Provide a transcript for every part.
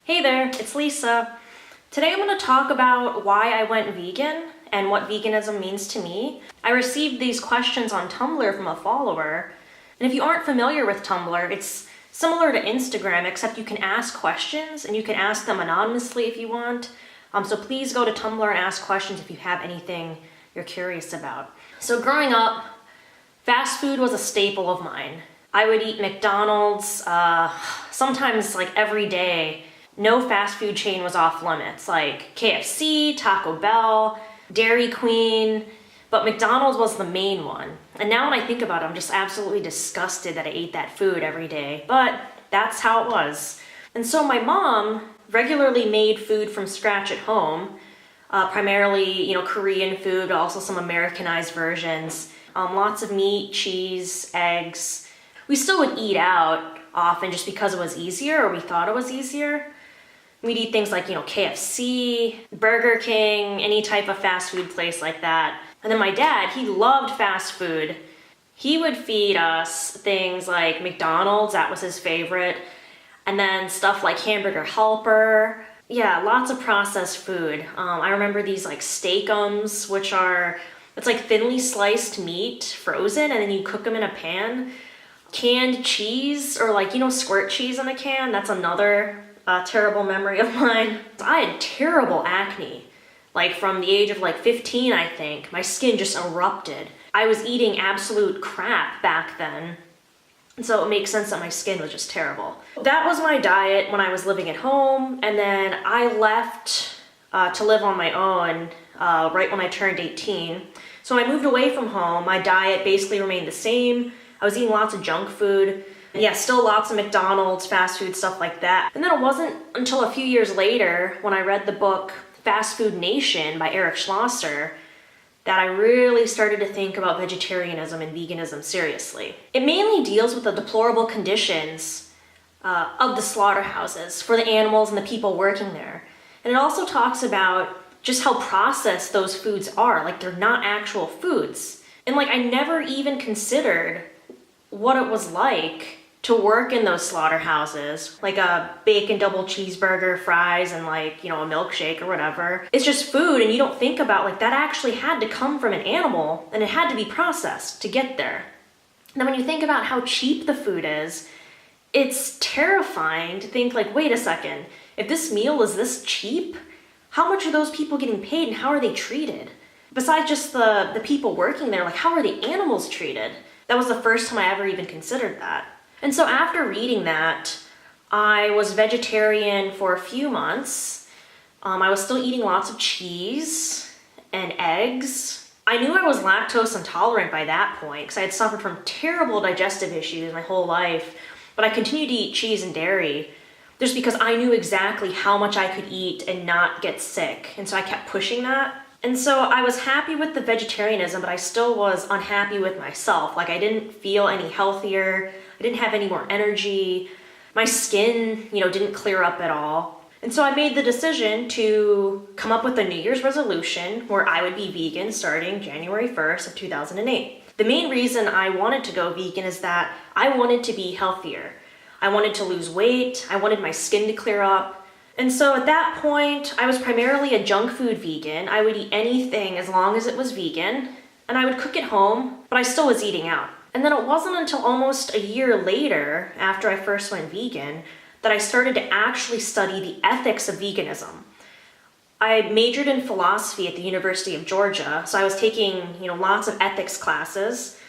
Hey there, it's Lisa. Today I'm going to talk about why I went vegan and what veganism means to me. I received these questions on Tumblr from a follower, and if you aren't familiar with Tumblr, it's similar to Instagram except you can ask questions and you can ask them anonymously if you want. So please go to Tumblr and ask questions if you have anything you're curious about. So growing up, fast food was a staple of mine. I would eat McDonald's sometimes like every day. No fast food chain was off limits, like KFC, Taco Bell, Dairy Queen, but McDonald's was the main one. And now when I think about it, I'm just absolutely disgusted that I ate that food every day, but that's how it was. And so my mom regularly made food from scratch at home, primarily, Korean food, but also some Americanized versions. Lots of meat, cheese, eggs. We still would eat out often just because it was easier, or we thought it was easier. We'd eat things like, KFC, Burger King, any type of fast food place like that. And then my dad, he loved fast food. He would feed us things like McDonald's, that was his favorite. And then stuff like Hamburger Helper. Yeah, lots of processed food. I remember these like Steakums, it's like thinly sliced meat, frozen, and then you cook them in a pan. Canned cheese, or squirt cheese in a can, that's another terrible memory of mine. I had terrible acne. From the age of 15, I think, my skin just erupted. I was eating absolute crap back then. And so it makes sense that my skin was just terrible. That was my diet when I was living at home, and then I left to live on my own right when I turned 18. So when I moved away from home, my diet basically remained the same. I was eating lots of junk food. Yeah, still lots of McDonald's, fast food, stuff like that. And then it wasn't until a few years later when I read the book Fast Food Nation by Eric Schlosser that I really started to think about vegetarianism and veganism seriously. It mainly deals with the deplorable conditions of the slaughterhouses for the animals and the people working there. And it also talks about just how processed those foods are, they're not actual foods. And I never even considered what it was like to work in those slaughterhouses, like a bacon double cheeseburger, fries, and a milkshake or whatever. It's just food, and you don't think about that actually had to come from an animal and it had to be processed to get there. Now when you think about how cheap the food is, it's terrifying to think wait a second, if this meal is this cheap, how much are those people getting paid and how are they treated? Besides just the people working there, how are the animals treated? That was the first time I ever even considered that. And so after reading that, I was vegetarian for a few months. I was still eating lots of cheese and eggs. I knew I was lactose intolerant by that point because I had suffered from terrible digestive issues my whole life, but I continued to eat cheese and dairy just because I knew exactly how much I could eat and not get sick. And so I kept pushing that. And so I was happy with the vegetarianism, but I still was unhappy with myself. I didn't feel any healthier. I didn't have any more energy. My skin, didn't clear up at all. And so I made the decision to come up with a New Year's resolution where I would be vegan starting January 1st of 2008. The main reason I wanted to go vegan is that I wanted to be healthier. I wanted to lose weight. I wanted my skin to clear up. And so at that point, I was primarily a junk food vegan. I would eat anything as long as it was vegan, and I would cook at home, but I still was eating out. And then it wasn't until almost a year later, after I first went vegan, that I started to actually study the ethics of veganism. I majored in philosophy at the University of Georgia, so I was taking, lots of ethics classes,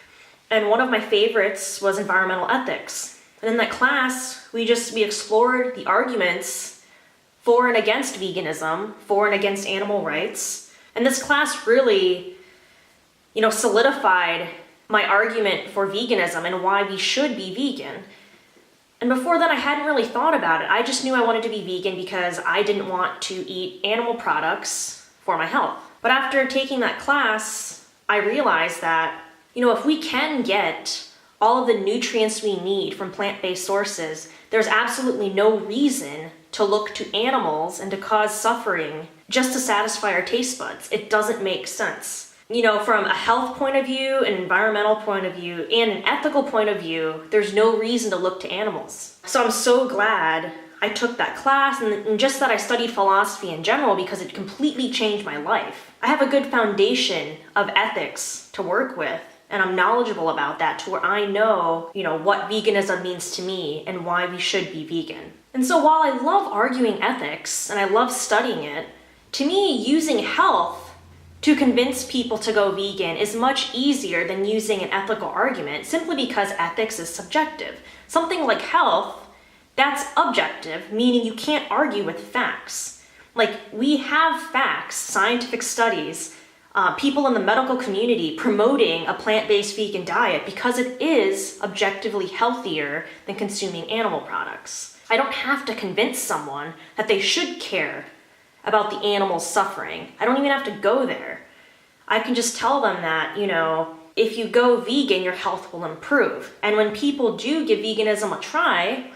and one of my favorites was environmental ethics. And in that class, we explored the arguments for and against veganism, for and against animal rights. And this class really, solidified my argument for veganism and why we should be vegan. And before that, I hadn't really thought about it. I just knew I wanted to be vegan because I didn't want to eat animal products for my health. But after taking that class, I realized that, if we can get all of the nutrients we need from plant-based sources, there's absolutely no reason to look to animals and to cause suffering just to satisfy our taste buds. It doesn't make sense. From a health point of view, an environmental point of view, and an ethical point of view, there's no reason to look to animals. So I'm so glad I took that class and just that I studied philosophy in general because it completely changed my life. I have a good foundation of ethics to work with, and I'm knowledgeable about that to where I know, what veganism means to me and why we should be vegan. And so while I love arguing ethics and I love studying it, to me, using health to convince people to go vegan is much easier than using an ethical argument simply because ethics is subjective. Something like health, that's objective, meaning you can't argue with facts. Like, we have facts, scientific studies, people in the medical community promoting a plant-based vegan diet because it is objectively healthier than consuming animal products. I don't have to convince someone that they should care about the animals suffering. I don't even have to go there. I can just tell them that, if you go vegan, your health will improve. And when people do give veganism a try,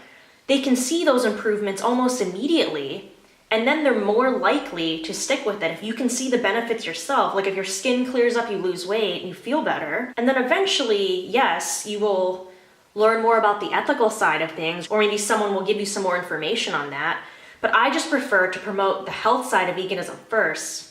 they can see those improvements almost immediately, and then they're more likely to stick with it. If you can see the benefits yourself, like if your skin clears up, you lose weight, and you feel better, and then eventually, yes, you will learn more about the ethical side of things, or maybe someone will give you some more information on that. But I just prefer to promote the health side of veganism first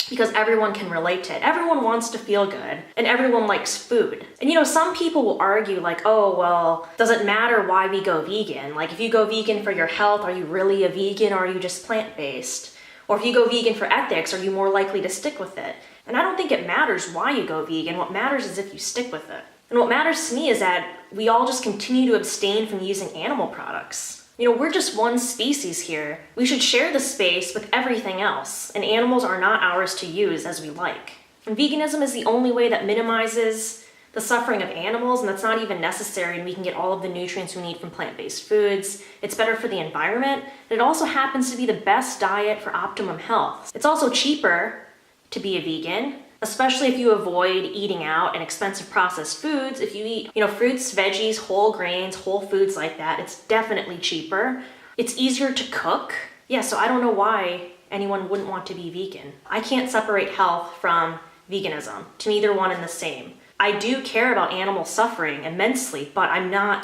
because everyone can relate to it. Everyone wants to feel good and everyone likes food. And some people will argue like, oh, well, does it matter why we go vegan? Like if you go vegan for your health, are you really a vegan or are you just plant-based? Or if you go vegan for ethics, are you more likely to stick with it? And I don't think it matters why you go vegan. What matters is if you stick with it. And what matters to me is that we all just continue to abstain from using animal products. We're just one species here. We should share the space with everything else, and animals are not ours to use as we like. And veganism is the only way that minimizes the suffering of animals, and that's not even necessary, and we can get all of the nutrients we need from plant-based foods. It's better for the environment, and it also happens to be the best diet for optimum health. It's also cheaper to be a vegan, especially if you avoid eating out and expensive processed foods. If you eat, fruits, veggies, whole grains, whole foods like that, it's definitely cheaper. It's easier to cook. Yeah, so I don't know why anyone wouldn't want to be vegan. I can't separate health from veganism. To me, they're one and the same. I do care about animal suffering immensely, but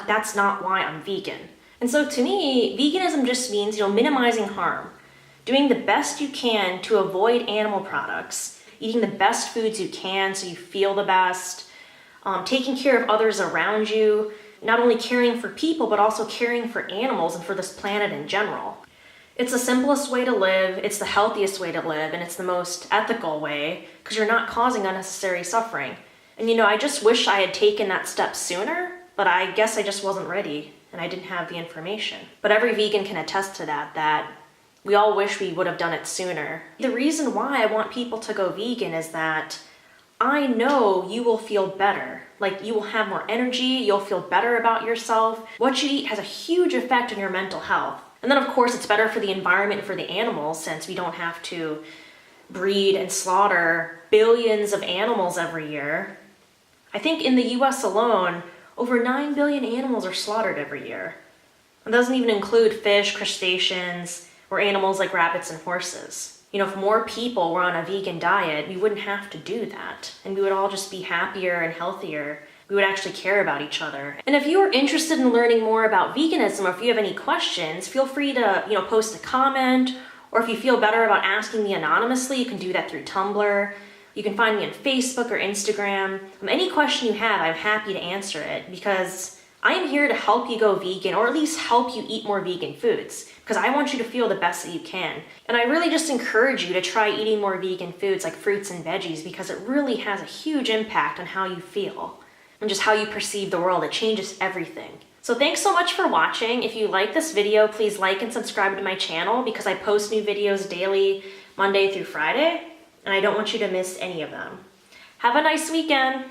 that's not why I'm vegan. And so to me, veganism just means, minimizing harm, doing the best you can to avoid animal products, eating the best foods you can so you feel the best, taking care of others around you, not only caring for people, but also caring for animals and for this planet in general. It's the simplest way to live, it's the healthiest way to live, and it's the most ethical way because you're not causing unnecessary suffering. And I just wish I had taken that step sooner, but I guess I just wasn't ready and I didn't have the information. But every vegan can attest to that we all wish we would have done it sooner. The reason why I want people to go vegan is that I know you will feel better. Like you will have more energy, you'll feel better about yourself. What you eat has a huge effect on your mental health. And then of course it's better for the environment and for the animals since we don't have to breed and slaughter billions of animals every year. I think in the US alone, over 9 billion animals are slaughtered every year. It doesn't even include fish, crustaceans, or animals like rabbits and horses. If more people were on a vegan diet, we wouldn't have to do that. And we would all just be happier and healthier. We would actually care about each other. And if you are interested in learning more about veganism, or if you have any questions, feel free to, post a comment. Or if you feel better about asking me anonymously, you can do that through Tumblr. You can find me on Facebook or Instagram. Any question you have, I'm happy to answer it because I am here to help you go vegan, or at least help you eat more vegan foods, because I want you to feel the best that you can. And I really just encourage you to try eating more vegan foods like fruits and veggies because it really has a huge impact on how you feel and just how you perceive the world. It changes everything. So thanks so much for watching. If you like this video, please like and subscribe to my channel because I post new videos daily, Monday through Friday, and I don't want you to miss any of them. Have a nice weekend.